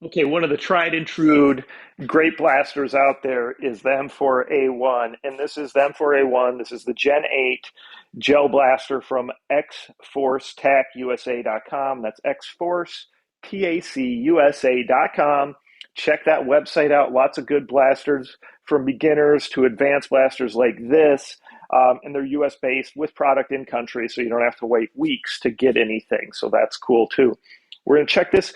Okay, one of the tried and true great blasters out there is the M4A1, and this is the M4A1. This is the Gen 8 gel blaster from xforcetacusa.com. That's xforcetacusa.com. Check that website out. Lots of good blasters from beginners to advanced blasters like this. And they're US based with product in country, so you don't have to wait weeks to get anything. So that's cool too. We're going to check this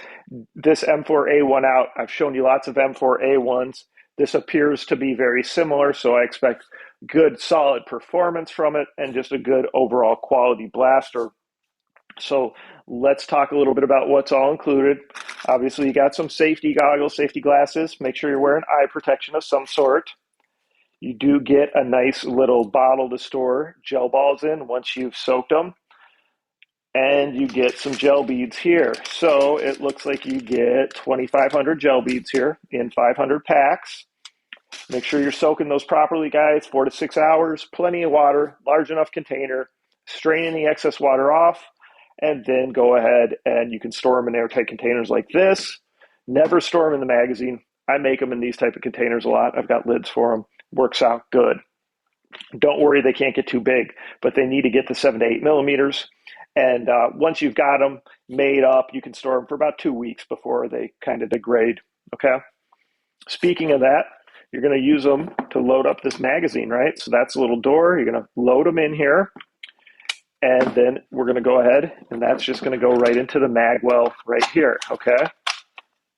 M4A1 out. I've shown you lots of M4A1s. This appears to be very similar, so I expect good, solid performance from it and just a good overall quality blaster. So let's talk a little bit about what's all included. Obviously, you got some safety goggles, safety glasses. Make sure you're wearing eye protection of some sort. You do get a nice little bottle to store gel balls in once you've soaked them. And you get some gel beads here. So it looks like you get 2,500 gel beads here in 500 packs. Make sure you're soaking those properly, guys, 4 to 6 hours. Plenty of water, large enough container. Strain the excess water off, and then go ahead and you can store them in airtight containers like this. Never store them in the magazine. I make them in these type of containers a lot. I've got lids for them. Works out good. Don't worry, they can't get too big, but they need to get to 7 to 8 millimeters. And once you've got them made up, you can store them for about 2 weeks before they kind of degrade. Okay. Speaking of that, you're going to use them to load up this magazine, right? So that's a little door. You're going to load them in here. And then we're going to go ahead, and that's just going to go right into the mag well right here. Okay.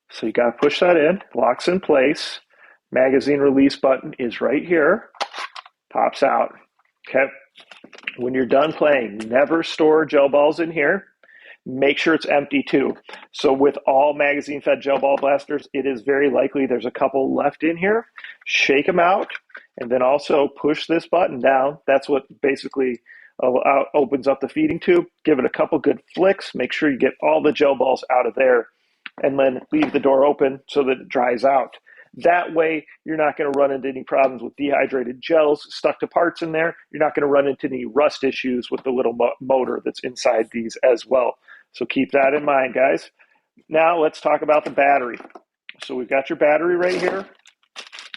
So you got to push that in, locks in place. Magazine release button is right here. Pops out. Okay. When you're done playing, never store gel balls in here. Make sure it's empty too. So with all magazine fed gel ball blasters, it is very likely there's a couple left in here. Shake them out and then also push this button down. That's what basically opens up the feeding tube. Give it a couple good flicks. Make sure you get all the gel balls out of there and then leave the door open so that it dries out. That way, you're not going to run into any problems with dehydrated gels stuck to parts in there. You're not going to run into any rust issues with the little motor that's inside these as well. So keep that in mind, guys. Now let's talk about the battery. So we've got your battery right here.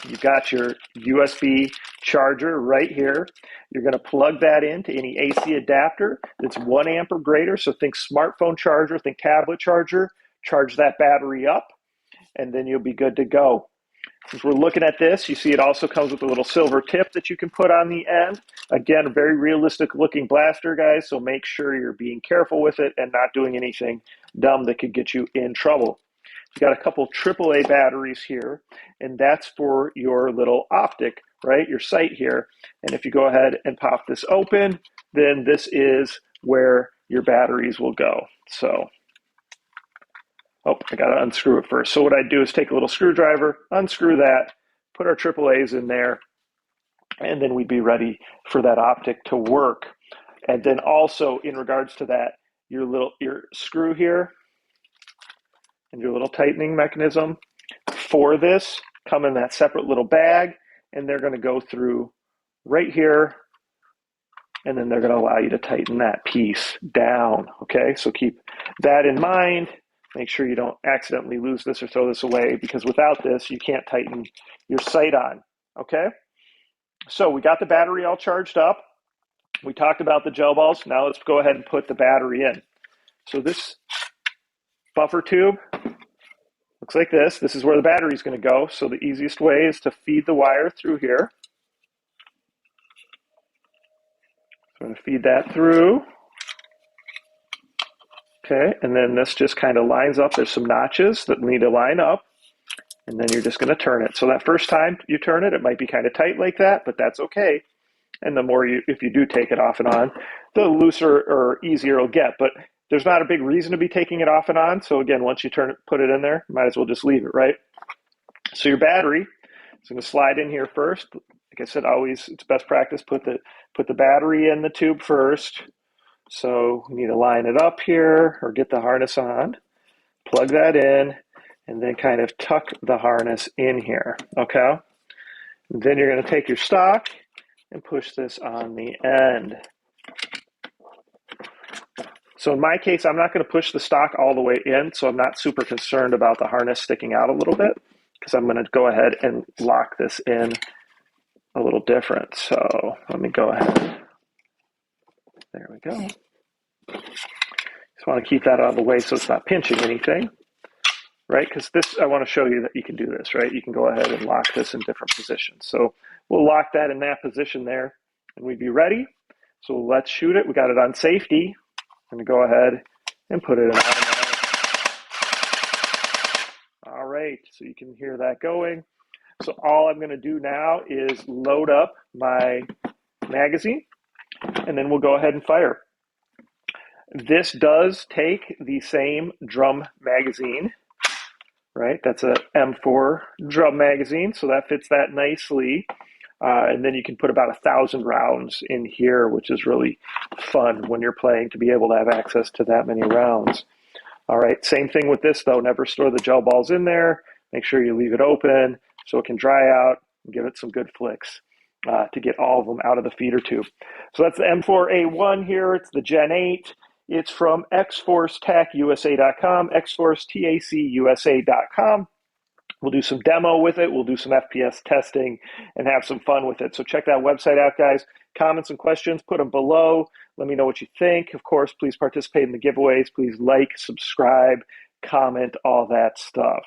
You've got your USB charger right here. You're going to plug that into any AC adapter that's 1 amp or greater. So think smartphone charger, think tablet charger. Charge that battery up, and then you'll be good to go. As we're looking at this, you see it also comes with a little silver tip that you can put on the end. Again, a very realistic looking blaster, guys, so make sure you're being careful with it and not doing anything dumb that could get you in trouble. You got a couple AAA batteries here, and that's for your little optic, right? Your sight here. And if you go ahead and pop this open, then this is where your batteries will go. So oh, I got to unscrew it first. So what I do is take a little screwdriver, unscrew that, put our AAAs in there, and then we'd be ready for that optic to work. And then also in regards to that, your screw here and your little tightening mechanism for this come in that separate little bag, and they're going to go through right here, and then they're going to allow you to tighten that piece down. Okay, so keep that in mind. Make sure you don't accidentally lose this or throw this away, because without this, you can't tighten your sight on. Okay? So we got the battery all charged up. We talked about the gel balls. Now let's go ahead and put the battery in. So this buffer tube looks like this. This is where the battery is going to go. So the easiest way is to feed the wire through here. So I'm going to feed that through. Okay, and then this just kind of lines up. There's some notches that need to line up, and then you're just going to turn it. So that first time you turn it, it might be kind of tight like that, but that's okay. And the more if you do take it off and on, the looser or easier it'll get. But there's not a big reason to be taking it off and on. So again, once you put it in there, you might as well just leave it, right? So your battery is going to slide in here first. Like I said, always it's best practice, put the battery in the tube first. So we need to line it up here or get the harness on, plug that in, and then kind of tuck the harness in here, okay? And then you're going to take your stock and push this on the end. So in my case, I'm not going to push the stock all the way in, so I'm not super concerned about the harness sticking out a little bit, because I'm going to go ahead and lock this in a little different. So let me go ahead. There we go. Just want to keep that out of the way so it's not pinching anything, right? Because this, I want to show you that you can do this, right? You can go ahead and lock this in different positions. So we'll lock that in that position there, and we'd be ready. So let's shoot it. We got it on safety. I'm going to go ahead and put it in automatic. All right, so you can hear that going. So all I'm going to do now is load up my magazine, and then we'll go ahead and fire. This does take the same drum magazine, right? That's a M4 drum magazine, so that fits that nicely. And then you can put about 1,000 rounds in here, which is really fun when you're playing to be able to have access to that many rounds. All right, same thing with this though. Never store the gel balls in there. Make sure you leave it open so it can dry out and give it some good flicks to get all of them out of the feeder tube. So that's the M4A1 here. It's the Gen 8. It's from xforcetacusa.com, xforcetacusa.com. We'll do some demo with it. We'll do some FPS testing and have some fun with it. So check that website out, guys. Comments and questions, put them below. Let me know what you think. Of course, please participate in the giveaways. Please like, subscribe, comment, all that stuff.